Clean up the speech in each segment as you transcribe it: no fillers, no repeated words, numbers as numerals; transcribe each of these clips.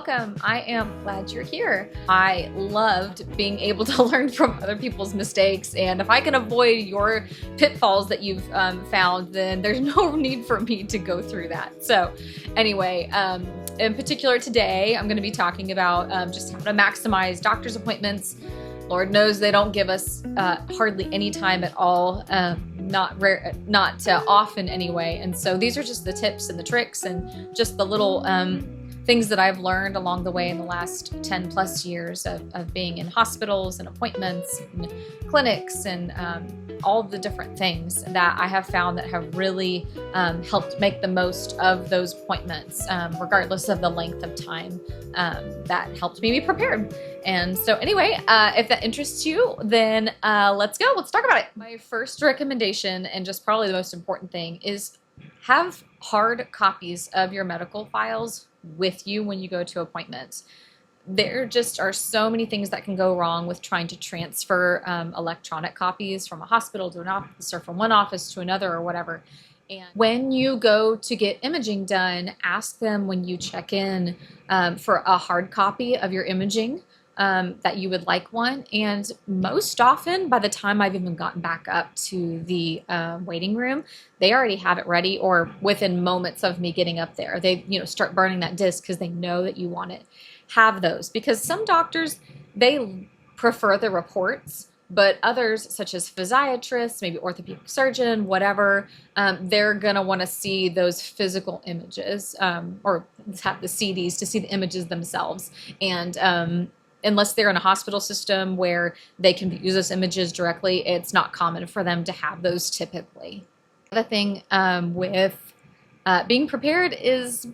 welcome. I am glad you're here. I loved being able to learn from other people's mistakes, and if I can avoid your pitfalls that you've found, then there's no need for me to go through that. So anyway, in particular today, I'm going to be talking about just how to maximize doctor's appointments. Lord knows they don't give us hardly any time at all, not often anyway. And so these are just the tips and the tricks and just the little things that I've learned along the way in the last 10 plus years of being in hospitals and appointments and clinics and all the different things that I have found that have really helped make the most of those appointments, regardless of the length of time. That helped me be prepared. And so anyway, if that interests you, then let's go. Let's talk about it. My first recommendation, and just probably the most important thing, is have hard copies of your medical files with you when you go to appointments. There just are so many things that can go wrong with trying to transfer electronic copies from a hospital to an office or from one office to another or whatever. And when you go to get imaging done, ask them when you check in for a hard copy of your imaging, that you would like one. And most often, by the time I've even gotten back up to the waiting room, they already have it ready, or within moments of me getting up there, they start burning that disc because they know that you want it. Have those, because some doctors, they prefer the reports, but others, such as physiatrists, maybe orthopedic surgeon, whatever, they're going to want to see those physical images, or have the CDs to see the images themselves. And unless they're in a hospital system where they can use those images directly, it's not common for them to have those typically. The other thing with being prepared is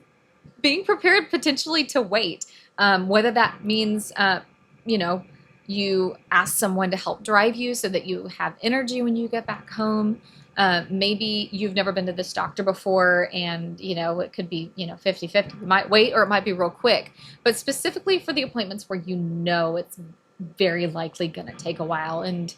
being prepared potentially to wait. Whether that means, you ask someone to help drive you so that you have energy when you get back home. Maybe you've never been to this doctor before and, it could be, 50-50. You might wait or it might be real quick. But specifically for the appointments where it's very likely going to take a while. And,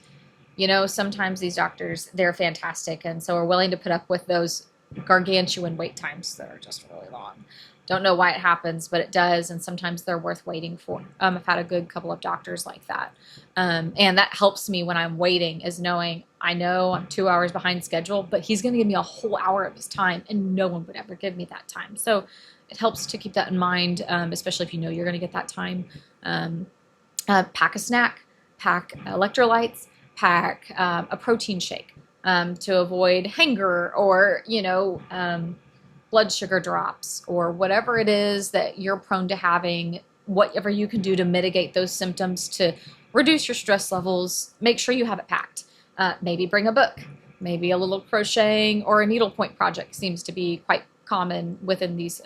sometimes these doctors, they're fantastic and so are willing to put up with those gargantuan wait times that are just really long. Don't know why it happens, but it does, and sometimes they're worth waiting for. I've had a good couple of doctors like that, and that helps me when I'm waiting, is knowing I know I'm 2 hours behind schedule, but he's going to give me a whole hour of his time, and no one would ever give me that time. So it helps to keep that in mind, especially if you know you're going to get that time. Pack a snack, pack electrolytes, pack a protein shake to avoid hunger or blood sugar drops, or whatever it is that you're prone to having. Whatever you can do to mitigate those symptoms, to reduce your stress levels, make sure you have it packed. Maybe bring a book, maybe a little crocheting or a needlepoint project seems to be quite common within these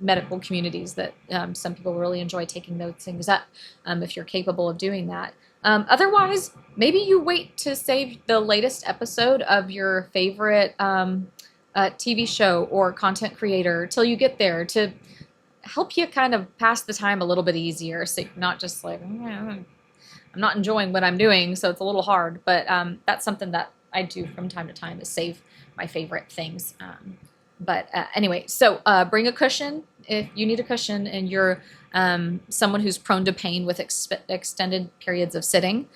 medical communities, that some people really enjoy taking those things up if you're capable of doing that. Otherwise, maybe you wait to save the latest episode of your favorite TV show or content creator till you get there, to help you kind of pass the time a little bit easier, so you're not just like, I'm not enjoying what I'm doing, so it's a little hard. But that's something that I do from time to time, is save my favorite things. Anyway, so bring a cushion if you need a cushion and you're someone who's prone to pain with extended periods of sitting.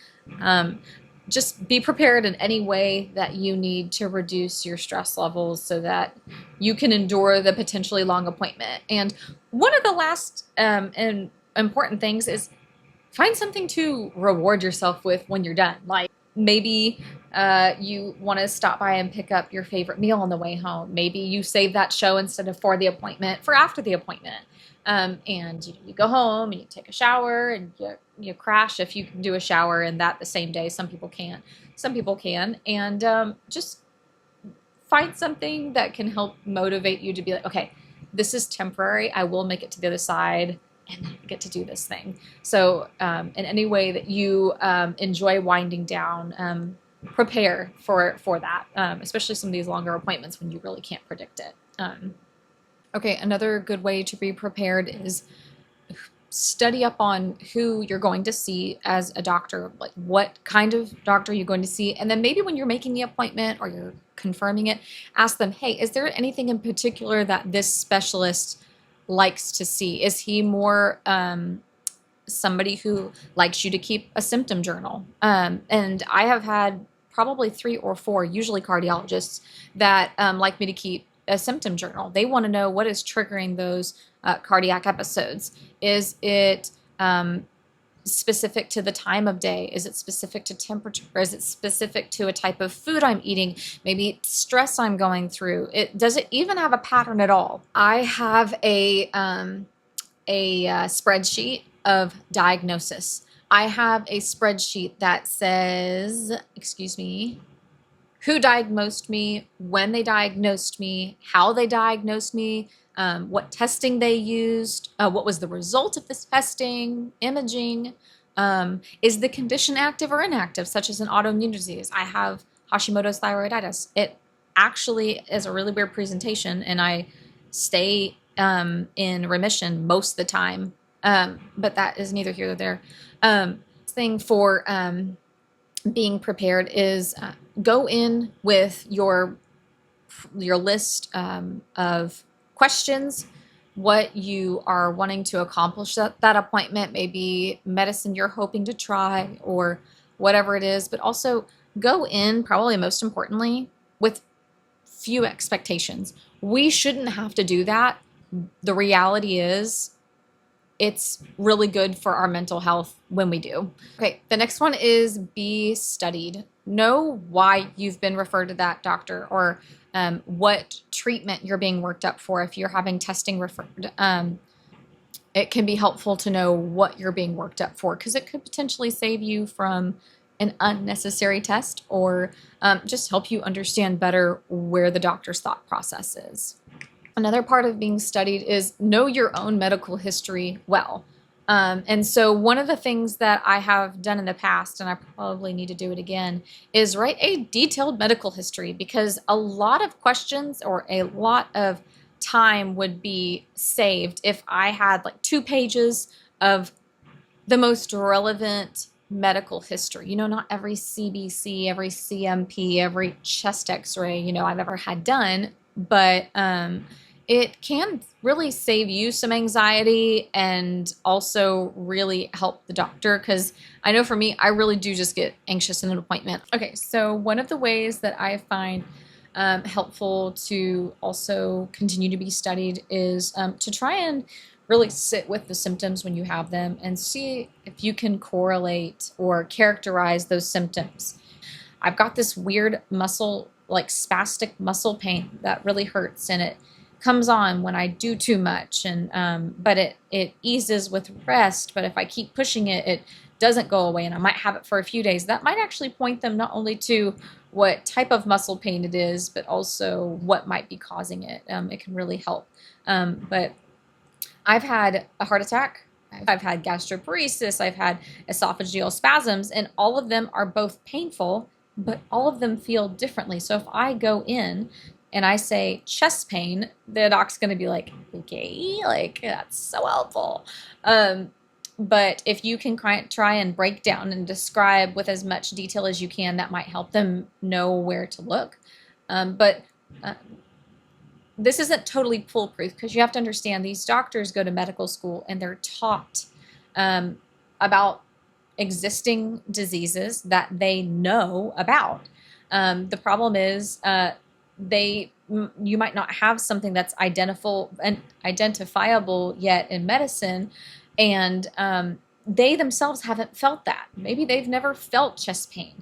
Just be prepared in any way that you need to reduce your stress levels so that you can endure the potentially long appointment. And one of the last and important things is find something to reward yourself with when you're done. Like maybe you want to stop by and pick up your favorite meal on the way home. Maybe you save that show instead of for the appointment for after the appointment. And you go home and you take a shower and you crash if you can do a shower in that the same day. Some people can't. Some people can. And just find something that can help motivate you to be like, okay, this is temporary. I will make it to the other side and then I get to do this thing. So in any way that you enjoy winding down, prepare for that, especially some of these longer appointments when you really can't predict it. Okay, another good way to be prepared is study up on who you're going to see as a doctor, like what kind of doctor you're going to see. And then maybe when you're making the appointment or you're confirming it, ask them, hey, is there anything in particular that this specialist likes to see? Is he more somebody who likes you to keep a symptom journal? And I have had probably 3 or 4, usually cardiologists, that like me to keep a symptom journal. They want to know what is triggering those cardiac episodes. Is it specific to the time of day? Is it specific to temperature? Or is it specific to a type of food I'm eating? Maybe stress I'm going through. Does it even have a pattern at all? I have a spreadsheet of diagnosis. I have a spreadsheet that says, excuse me, who diagnosed me, when they diagnosed me, how they diagnosed me, what testing they used, what was the result of this testing, imaging, is the condition active or inactive, such as an autoimmune disease. I have Hashimoto's thyroiditis. It actually is a really weird presentation, and I stay in remission most of the time, but that is neither here nor there. Thing for being prepared is go in with your list of questions, what you are wanting to accomplish at that appointment, maybe medicine you're hoping to try or whatever it is, but also go in, probably most importantly, with few expectations. We shouldn't have to do that. The reality is it's really good for our mental health when we do. Okay, the next one is be studied. Know why you've been referred to that doctor, or what treatment you're being worked up for if you're having testing referred. It can be helpful to know what you're being worked up for, because it could potentially save you from an unnecessary test, or just help you understand better where the doctor's thought process is. Another part of being studied is know your own medical history well. And so one of the things that I have done in the past, and I probably need to do it again, is write a detailed medical history, because a lot of questions or a lot of time would be saved if I had like 2 pages of the most relevant medical history. You know, not every CBC, every CMP, every chest x-ray, you know, I've ever had done, but it can really save you some anxiety and also really help the doctor, because I know for me, I really do just get anxious in an appointment. Okay, so one of the ways that I find helpful to also continue to be studied is to try and really sit with the symptoms when you have them and see if you can correlate or characterize those symptoms. I've got this weird muscle, like spastic muscle pain that really hurts, and it comes on when I do too much, and but it eases with rest. But if I keep pushing it, it doesn't go away, and I might have it for a few days. That might actually point them not only to what type of muscle pain it is, but also what might be causing it. It can really help. But I've had a heart attack, I've had gastroparesis, I've had esophageal spasms, and all of them are both painful, but all of them feel differently. So if I go in and I say chest pain, the doc's going to be like, okay, like that's so helpful. But if you can try and break down and describe with as much detail as you can, that might help them know where to look. But this isn't totally foolproof, because you have to understand these doctors go to medical school and they're taught about existing diseases that they know about. The problem is you might not have something that's identifiable yet in medicine, and they themselves haven't felt that. Maybe they've never felt chest pain.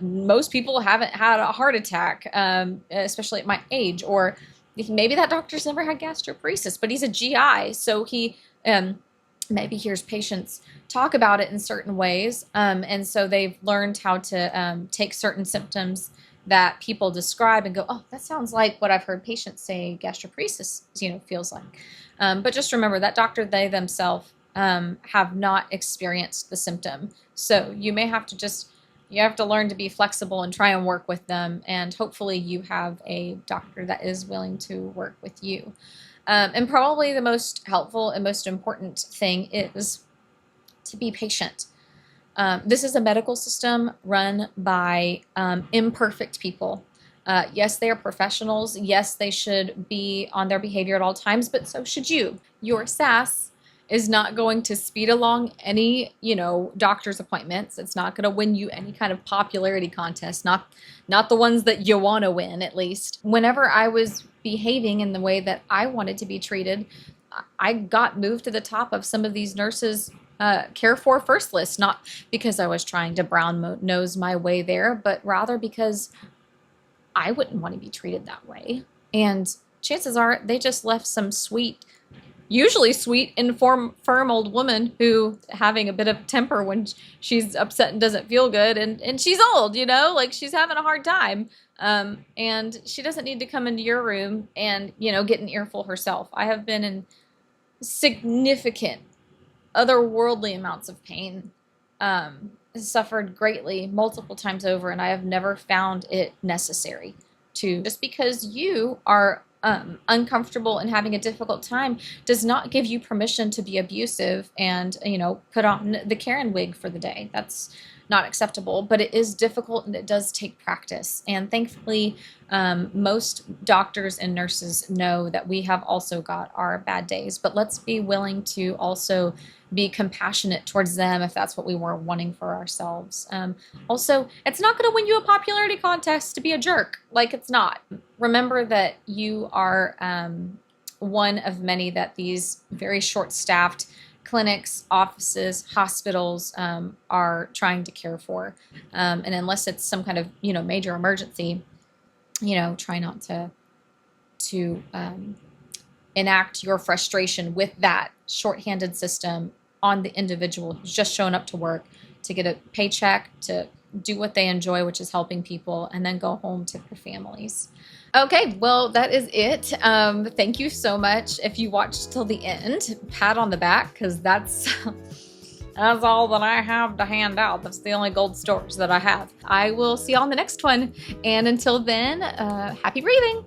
Most people haven't had a heart attack, especially at my age, or maybe that doctor's never had gastroparesis, but he's a GI, so he maybe hears patients talk about it in certain ways, and so they've learned how to take certain symptoms that people describe and go, oh, that sounds like what I've heard patients say gastroparesis, feels like. But just remember that doctor, they themselves have not experienced the symptom. So you may have to you have to learn to be flexible and try and work with them. And hopefully you have a doctor that is willing to work with you. And probably the most helpful and most important thing is to be patient. This is a medical system run by imperfect people. Yes, they are professionals. Yes, they should be on their behavior at all times, but so should you. Your sass is not going to speed along any, doctor's appointments. It's not going to win you any kind of popularity contest, not the ones that you want to win, at least. Whenever I was behaving in the way that I wanted to be treated, I got moved to the top of some of these nurses' care for first list, not because I was trying to brown nose my way there, but rather because I wouldn't want to be treated that way. And chances are they just left some sweet, usually sweet, firm old woman who having a bit of temper when she's upset and doesn't feel good. And she's old, like she's having a hard time. And she doesn't need to come into your room and, get an earful herself. I have been in significant otherworldly amounts of pain, suffered greatly multiple times over, and I have never found it necessary to. Just because you are uncomfortable and having a difficult time does not give you permission to be abusive and, put on the Karen wig for the day. That's not acceptable, but it is difficult and it does take practice. And thankfully, most doctors and nurses know that we have also got our bad days, but let's be willing to also be compassionate towards them if that's what we were wanting for ourselves. Also, it's not going to win you a popularity contest to be a jerk. Like, it's not. Remember that you are one of many that these very short-staffed clinics, offices, hospitals are trying to care for. And unless it's some kind of, major emergency, try not to enact your frustration with that shorthanded system on the individual who's just showing up to work to get a paycheck, to do what they enjoy, which is helping people, and then go home to their families. Okay, well, that is it. Thank you so much. If you watched till the end, pat on the back, because that's all that I have to hand out. That's the only gold stars that I have. I will see you on the next one. And until then, happy breathing.